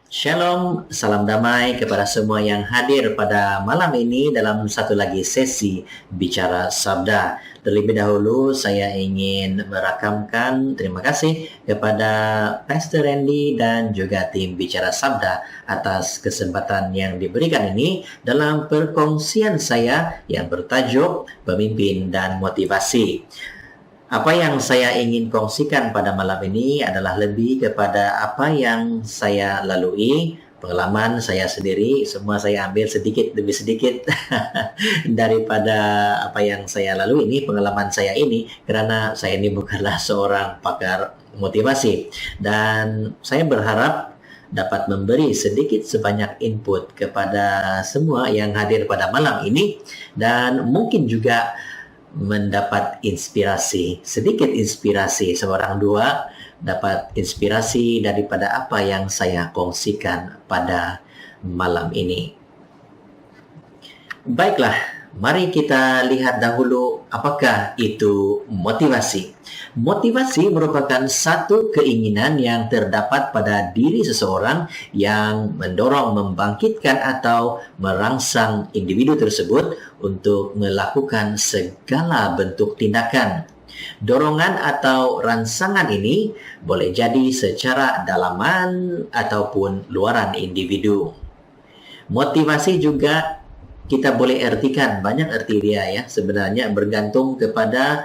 Shalom, salam damai kepada semua yang hadir pada malam ini dalam satu lagi sesi Bicara Sabda. Terlebih dahulu saya ingin merakamkan terima kasih kepada Pastor Randy dan juga tim Bicara Sabda atas kesempatan yang diberikan ini dalam perkongsian saya yang bertajuk Pemimpin dan Motivasi. Apa yang saya ingin kongsikan pada malam ini adalah lebih kepada apa yang saya lalui, pengalaman saya sendiri, semua saya ambil sedikit demi sedikit daripada apa yang saya lalui ini, pengalaman saya ini, karena saya ini bukanlah seorang pakar motivasi. Dan saya berharap dapat memberi sedikit sebanyak input kepada semua yang hadir pada malam ini, dan mungkin juga mendapat inspirasi, sedikit inspirasi, seorang dua dapat inspirasi daripada apa yang saya kongsikan pada malam ini. Baiklah, mari kita lihat dahulu apakah itu motivasi. Motivasi merupakan satu keinginan yang terdapat pada diri seseorang yang mendorong, membangkitkan atau merangsang individu tersebut untuk melakukan segala bentuk tindakan. Dorongan atau rangsangan ini boleh jadi secara dalaman ataupun luaran individu. Motivasi juga kita boleh artikan, banyak arti dia ya, sebenarnya bergantung kepada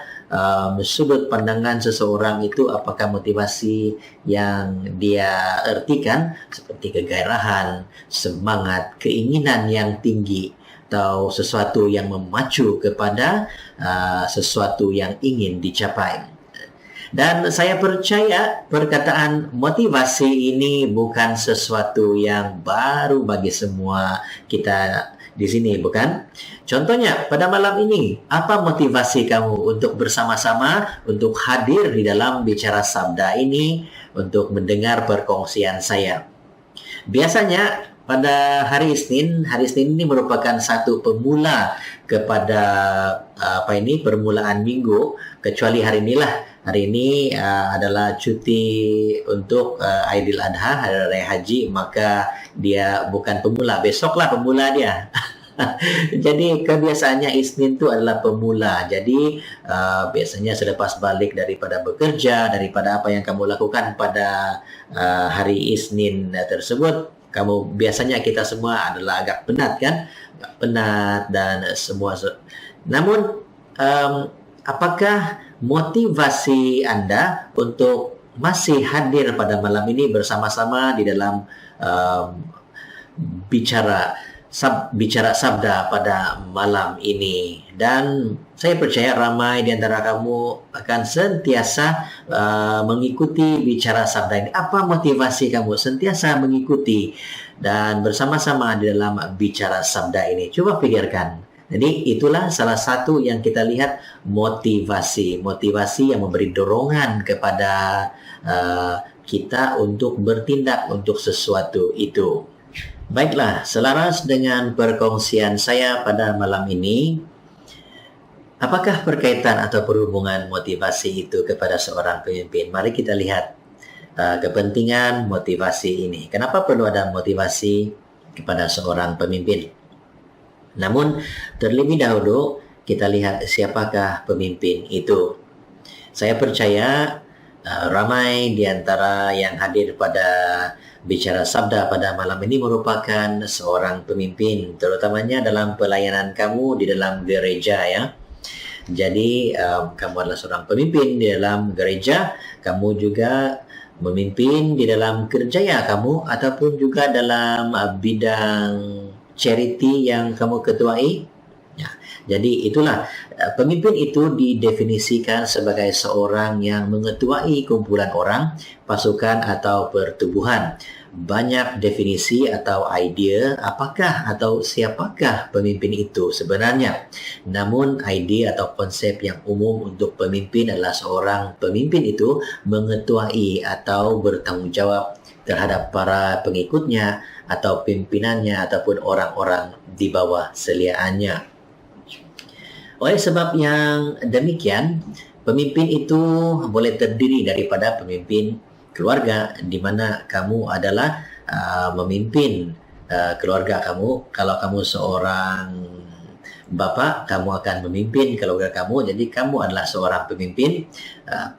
sudut pandangan seseorang itu, apakah motivasi yang dia artikan seperti kegairahan, semangat, keinginan yang tinggi, atau sesuatu yang memacu kepada sesuatu yang ingin dicapai. Dan saya percaya perkataan motivasi ini bukan sesuatu yang baru bagi semua kita di sini, bukan? Contohnya pada malam ini, apa motivasi kamu untuk bersama-sama untuk hadir di dalam Bicara Sabda ini untuk mendengar perkongsian saya? Biasanya pada hari Isnin ini merupakan satu pemula kepada permulaan minggu, kecuali hari inilah. Hari ini adalah cuti untuk Aidil Adha, Hari Raya Haji, maka dia bukan pemula, besoklah pemula dia. Jadi kebiasaannya Isnin itu adalah pemula. Jadi biasanya selepas balik daripada bekerja, daripada apa yang kamu lakukan pada hari Isnin tersebut, biasanya kita semua adalah agak penat kan? Agak penat dan semua. Namun apakah motivasi Anda untuk masih hadir pada malam ini bersama-sama di dalam bicara sabda pada malam ini? Dan saya percaya ramai di antara kamu akan sentiasa mengikuti bicara sabda ini. Apa motivasi kamu sentiasa mengikuti dan bersama-sama di dalam bicara sabda ini? Coba pikirkan. Jadi itulah salah satu yang kita lihat, motivasi yang memberi dorongan kepada kita untuk bertindak untuk sesuatu itu. Baiklah, selaras dengan perkongsian saya pada malam ini, apakah berkaitan atau berhubungan motivasi itu kepada seorang pemimpin? Mari kita lihat kepentingan motivasi ini. Kenapa perlu ada motivasi kepada seorang pemimpin? Namun terlebih dahulu kita lihat siapakah pemimpin itu. Saya percaya ramai di antara yang hadir pada Bicara Sabda pada malam ini merupakan seorang pemimpin, terutamanya dalam pelayanan kamu di dalam gereja ya. Jadi kamu adalah seorang pemimpin di dalam gereja, kamu juga memimpin di dalam kerjaya kamu ataupun juga dalam bidang charity yang kamu ketuai. Ya, jadi itulah pemimpin itu didefinisikan sebagai seorang yang mengetuai kumpulan orang, pasukan atau pertubuhan. Banyak definisi atau idea apakah atau siapakah pemimpin itu sebenarnya. Namun ide atau konsep yang umum untuk pemimpin adalah seorang pemimpin itu mengetuai atau bertanggung jawab terhadap para pengikutnya atau pimpinannya ataupun orang-orang di bawah seliaannya. Oleh sebab yang demikian, pemimpin itu boleh terdiri daripada pemimpin keluarga, di mana kamu adalah memimpin keluarga kamu. Kalau kamu seorang bapa, kamu akan memimpin keluarga kamu. Jadi kamu adalah seorang pemimpin,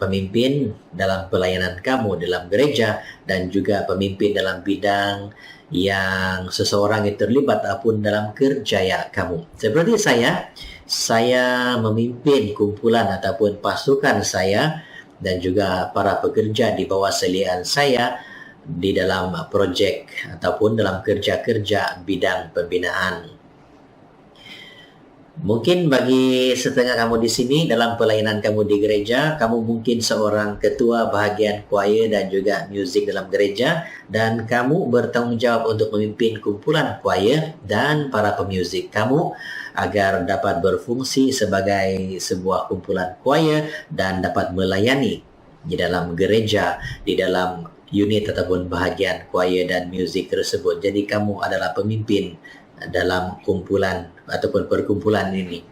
pemimpin dalam pelayanan kamu dalam gereja, dan juga pemimpin dalam bidang yang seseorang itu terlibat ataupun dalam kerjaya kamu. Seperti saya memimpin kumpulan ataupun pasukan saya dan juga para pekerja di bawah seliaan saya di dalam projek ataupun dalam kerja-kerja bidang pembinaan. Mungkin bagi setengah kamu di sini dalam pelayanan kamu di gereja, kamu mungkin seorang ketua bahagian choir dan juga muzik dalam gereja, dan kamu bertanggung jawab untuk memimpin kumpulan choir dan para pemuzik kamu agar dapat berfungsi sebagai sebuah kumpulan choir dan dapat melayani di dalam gereja, di dalam unit ataupun bahagian choir dan muzik tersebut. Jadi kamu adalah pemimpin dalam kumpulan ataupun perkumpulan ini.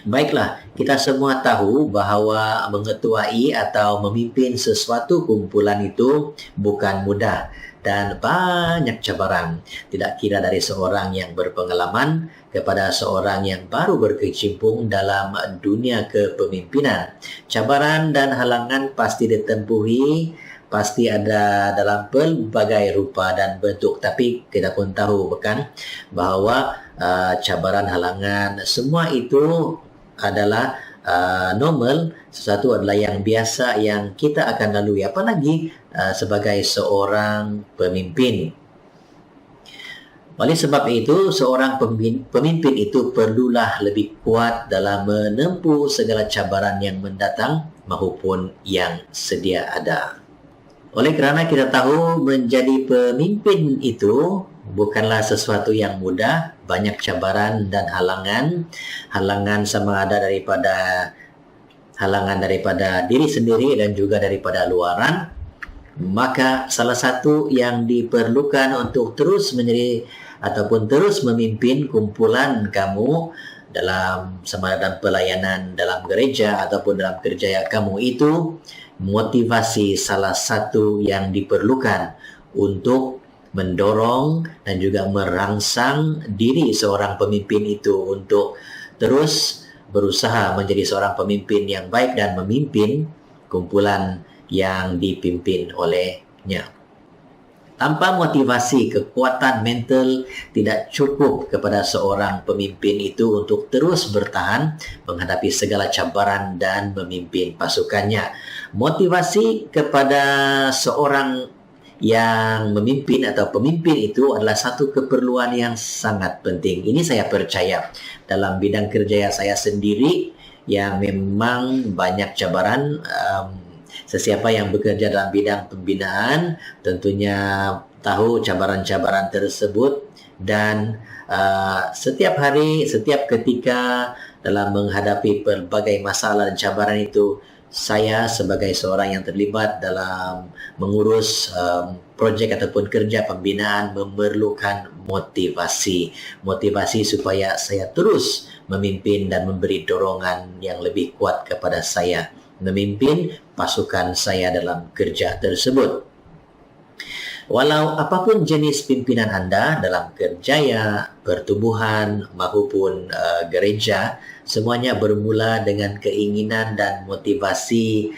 Baiklah, kita semua tahu bahawa mengetuai atau memimpin sesuatu kumpulan itu bukan mudah dan banyak cabaran. Tidak kira dari seorang yang berpengalaman kepada seorang yang baru berkecimpung dalam dunia kepemimpinan. Cabaran dan halangan pasti ditempuhi, pasti ada dalam pelbagai rupa dan bentuk. Tapi kita pun tahu bukan bahawa cabaran, halangan, semua itu adalah normal, sesuatu adalah yang biasa yang kita akan lalui, apalagi sebagai seorang pemimpin. Oleh sebab itu, seorang pemimpin itu perlulah lebih kuat dalam menempuh segala cabaran yang mendatang maupun yang sedia ada. Oleh kerana kita tahu menjadi pemimpin itu bukanlah sesuatu yang mudah, banyak cabaran dan halangan. Halangan sama ada daripada diri sendiri dan juga daripada luaran. Maka salah satu yang diperlukan untuk terus menjadi ataupun terus memimpin kumpulan kamu dalam sama ada pelayanan dalam gereja ataupun dalam kerja kamu itu, motivasi salah satu yang diperlukan untuk mendorong dan juga merangsang diri seorang pemimpin itu untuk terus berusaha menjadi seorang pemimpin yang baik dan memimpin kumpulan yang dipimpin olehnya. Tanpa motivasi, kekuatan mental tidak cukup kepada seorang pemimpin itu untuk terus bertahan menghadapi segala cabaran dan memimpin pasukannya. Motivasi kepada seorang yang memimpin atau pemimpin itu adalah satu keperluan yang sangat penting. Ini saya percaya dalam bidang kerja saya sendiri yang memang banyak cabaran. Sesiapa yang bekerja dalam bidang pembinaan tentunya tahu cabaran-cabaran tersebut, dan setiap hari, setiap ketika dalam menghadapi berbagai masalah dan cabaran itu, saya sebagai seorang yang terlibat dalam mengurus projek ataupun kerja pembinaan memerlukan motivasi supaya saya terus memimpin dan memberi dorongan yang lebih kuat kepada saya memimpin pasukan saya dalam kerja tersebut. Walau apapun jenis pimpinan Anda dalam kerjaya, pertubuhan maupun gereja, semuanya bermula dengan keinginan dan motivasi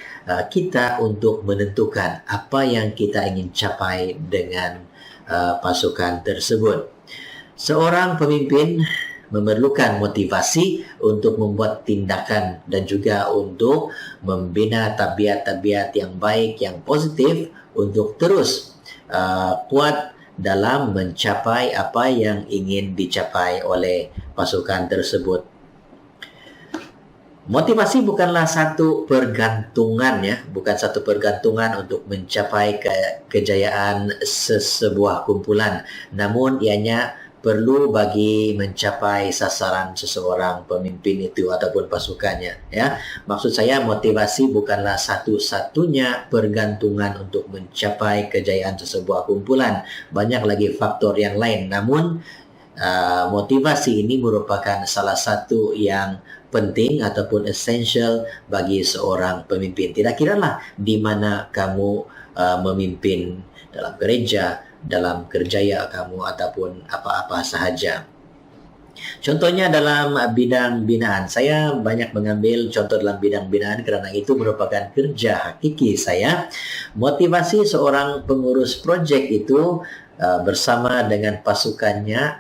kita untuk menentukan apa yang kita ingin capai dengan pasukan tersebut. Seorang pemimpin memerlukan motivasi untuk membuat tindakan dan juga untuk membina tabiat-tabiat yang baik, yang positif untuk terus kuat dalam mencapai apa yang ingin dicapai oleh pasukan tersebut. Motivasi bukanlah satu pergantungan bukan satu pergantungan untuk mencapai kejayaan sebuah kumpulan, namun ianya perlu bagi mencapai sasaran seseorang pemimpin itu ataupun pasukannya. Maksud saya, motivasi bukanlah satu-satunya pergantungan untuk mencapai kejayaan sesebuah kumpulan. Banyak lagi faktor yang lain. Namun motivasi ini merupakan salah satu yang penting ataupun essential bagi seorang pemimpin. Tidak kiralah di mana kamu memimpin, dalam gereja, dalam kerjaya kamu ataupun apa-apa sahaja. Contohnya dalam bidang binaan, saya banyak mengambil contoh dalam bidang binaan kerana itu merupakan kerja hakiki saya. Motivasi seorang pengurus projek itu bersama dengan pasukannya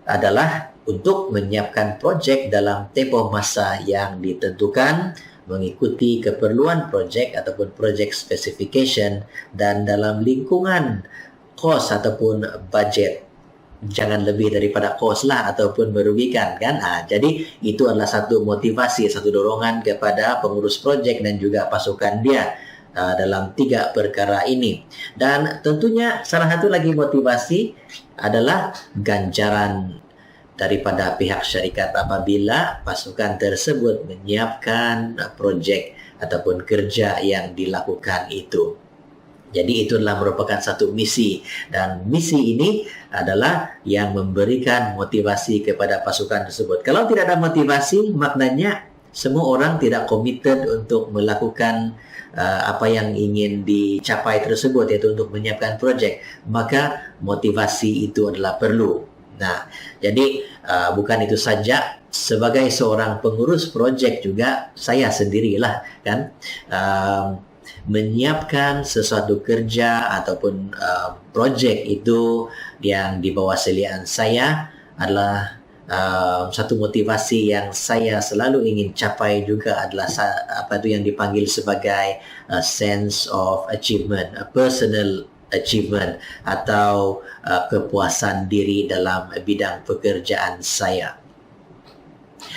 adalah untuk menyiapkan projek dalam tempoh masa yang ditentukan, mengikuti keperluan projek ataupun project specification dan dalam lingkungan kos ataupun budget. Jangan lebih daripada kos lah ataupun merugikan kan. Jadi itu adalah satu motivasi, satu dorongan kepada pengurus projek dan juga pasukan dia dalam 3 perkara ini. Dan tentunya salah satu lagi motivasi adalah ganjaran daripada pihak syarikat apabila pasukan tersebut menyiapkan projek ataupun kerja yang dilakukan itu. Jadi itu adalah merupakan satu misi, dan misi ini adalah yang memberikan motivasi kepada pasukan tersebut. Kalau tidak ada motivasi, maknanya semua orang tidak committed untuk melakukan apa yang ingin dicapai tersebut, iaitu untuk menyiapkan projek. Maka motivasi itu adalah perlu. Nah, jadi bukan itu saja, sebagai seorang pengurus projek juga saya sendirilah kan menyiapkan sesuatu kerja ataupun projek itu yang di bawah seliaan saya adalah satu motivasi yang saya selalu ingin capai juga adalah apa itu yang dipanggil sebagai sense of achievement, a personal achievement atau kepuasan diri dalam bidang pekerjaan saya.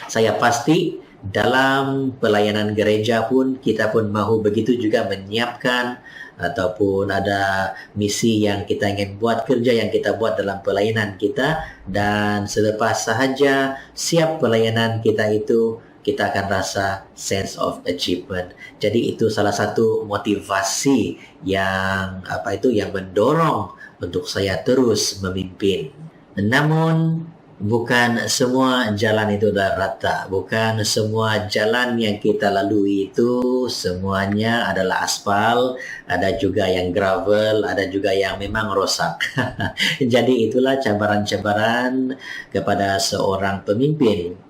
Saya pasti dalam pelayanan gereja pun kita pun mahu begitu juga menyiapkan ataupun ada misi yang kita ingin buat, kerja yang kita buat dalam pelayanan kita, dan selepas sahaja siap pelayanan kita itu kita akan rasa sense of achievement. Jadi itu salah satu motivasi yang yang mendorong untuk saya terus memimpin. Namun bukan semua jalan itu adalah rata. Bukan semua jalan yang kita lalui itu semuanya adalah aspal. Ada juga yang gravel, ada juga yang memang rosak. Jadi itulah cabaran-cabaran kepada seorang pemimpin.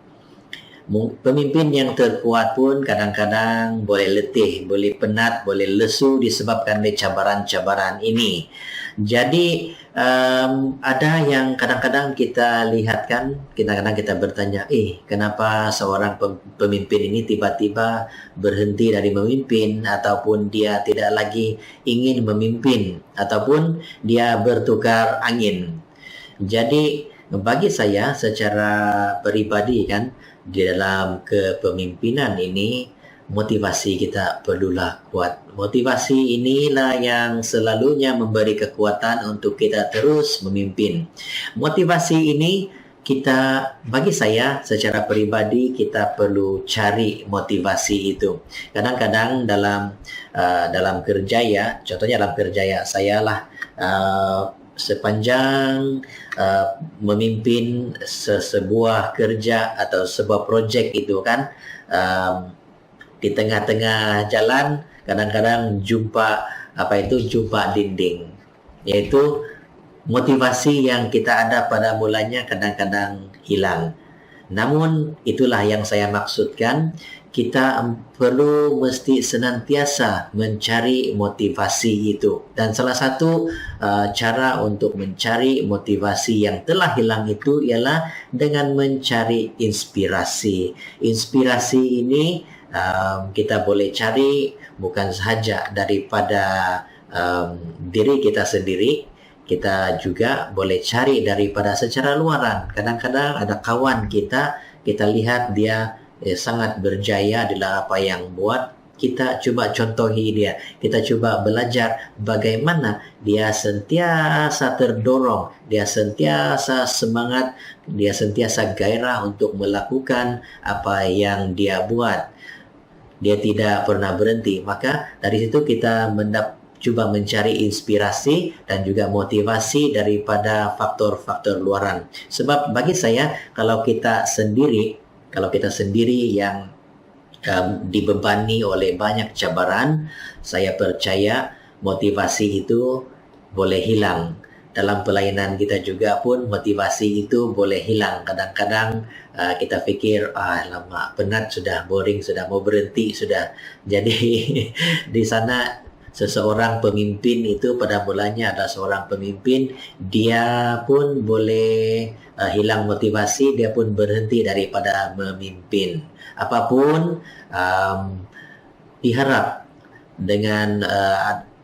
Pemimpin yang terkuat pun kadang-kadang boleh letih, boleh penat, boleh lesu disebabkan oleh cabaran-cabaran ini. Jadi ada yang kadang-kadang kita lihat kan, kadang-kadang kita bertanya, kenapa seorang pemimpin ini tiba-tiba berhenti dari memimpin, ataupun dia tidak lagi ingin memimpin, ataupun dia bertukar angin. Jadi bagi saya secara pribadi kan, di dalam kepemimpinan ini motivasi kita perlulah kuat. Motivasi inilah yang selalunya memberi kekuatan untuk kita terus memimpin. Motivasi ini bagi saya secara pribadi kita perlu cari motivasi itu. Kadang-kadang dalam kerjaya, contohnya dalam kerjaya saya lah, sepanjang memimpin sebuah kerja atau sebuah projek itu kan, di tengah-tengah jalan kadang-kadang jumpa dinding, yaitu motivasi yang kita ada pada mulanya kadang-kadang hilang. Namun itulah yang saya maksudkan, kita perlu mesti senantiasa mencari motivasi itu. Dan salah satu cara untuk mencari motivasi yang telah hilang itu ialah dengan mencari inspirasi. Inspirasi ini kita boleh cari bukan sahaja daripada diri kita sendiri, kita juga boleh cari daripada secara luaran. Kadang-kadang ada kawan kita lihat dia sangat berjaya dalam apa yang buat, kita cuba contohi dia, kita cuba belajar bagaimana dia sentiasa terdorong, dia sentiasa semangat, dia sentiasa gairah untuk melakukan apa yang dia buat. Dia tidak pernah berhenti. Maka dari situ kita cuba mencari inspirasi dan juga motivasi daripada faktor-faktor luaran. Sebab bagi saya, kalau kita sendiri yang dibebani oleh banyak cabaran, saya percaya motivasi itu boleh hilang. Dalam pelayanan kita juga pun motivasi itu boleh hilang. Kadang-kadang kita fikir, lama, penat sudah, boring sudah, mau berhenti sudah. Jadi di sana seseorang pemimpin itu pada mulanya ada seorang pemimpin, dia pun boleh hilang motivasi, dia pun berhenti daripada memimpin. Apapun diharap dengan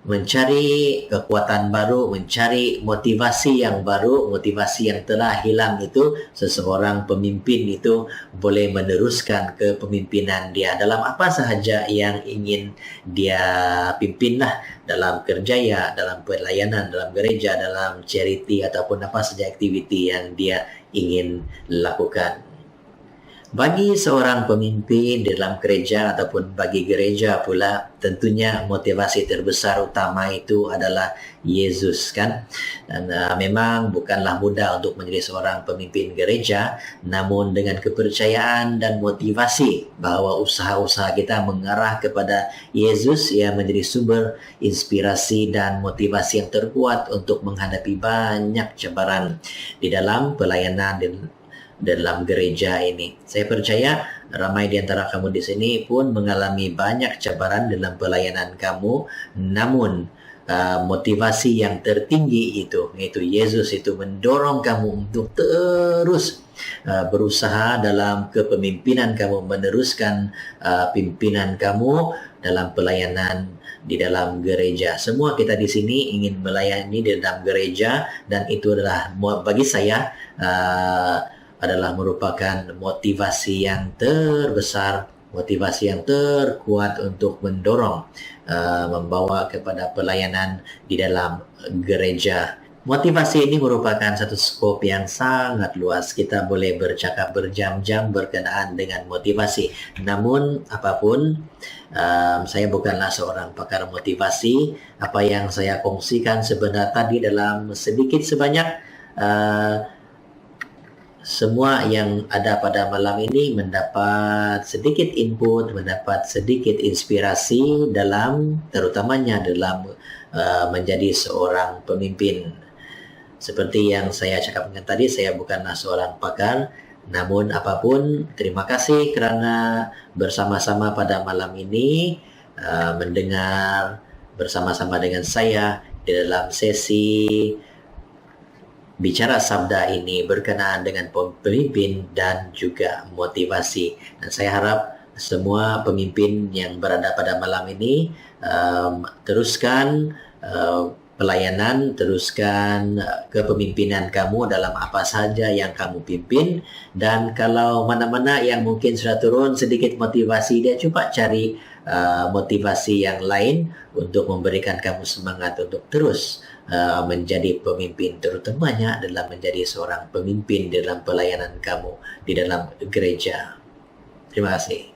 mencari kekuatan baru, mencari motivasi yang baru, motivasi yang telah hilang itu, seseorang pemimpin itu boleh meneruskan kepemimpinan dia dalam apa sahaja yang ingin dia pimpinlah, dalam kerja ya, dalam pelayanan, dalam gereja, dalam charity ataupun apa saja aktiviti yang dia ingin lakukan. Bagi seorang pemimpin di dalam gereja ataupun bagi gereja pula, tentunya motivasi terbesar utama itu adalah Yesus, kan? Dan memang bukanlah mudah untuk menjadi seorang pemimpin gereja, namun dengan kepercayaan dan motivasi bahwa usaha-usaha kita mengarah kepada Yesus, ia menjadi sumber inspirasi dan motivasi yang terkuat untuk menghadapi banyak cabaran di dalam pelayanan dalam gereja ini. Saya percaya ramai di antara kamu di sini pun mengalami banyak cabaran dalam pelayanan kamu, namun motivasi yang tertinggi itu, yaitu Yesus, itu mendorong kamu untuk terus berusaha dalam kepemimpinan kamu, meneruskan pimpinan kamu dalam pelayanan di dalam gereja. Semua kita di sini ingin melayani di dalam gereja, dan itu adalah bagi saya adalah merupakan motivasi yang terbesar, motivasi yang terkuat untuk mendorong membawa kepada pelayanan di dalam gereja. Motivasi ini merupakan satu skop yang sangat luas. Kita boleh bercakap berjam-jam berkenaan dengan motivasi. Namun apapun, saya bukanlah seorang pakar motivasi. Apa yang saya kongsikan sebenarnya tadi dalam sedikit sebanyak, semua yang ada pada malam ini mendapat sedikit input, mendapat sedikit inspirasi terutamanya dalam menjadi seorang pemimpin. Seperti yang saya cakapkan tadi, saya bukanlah seorang pakar, namun apapun, terima kasih kerana bersama-sama pada malam ini mendengar bersama-sama dengan saya di dalam sesi bicara sabda ini berkenaan dengan pemimpin dan juga motivasi. Dan saya harap semua pemimpin yang berada pada malam ini teruskan pelayanan, teruskan kepemimpinan kamu dalam apa saja yang kamu pimpin. Dan kalau mana-mana yang mungkin sudah turun sedikit motivasi, dia coba cari motivasi yang lain untuk memberikan kamu semangat untuk terus menjadi pemimpin, terutamanya adalah menjadi seorang pemimpin dalam pelayanan kamu di dalam gereja. Terima kasih.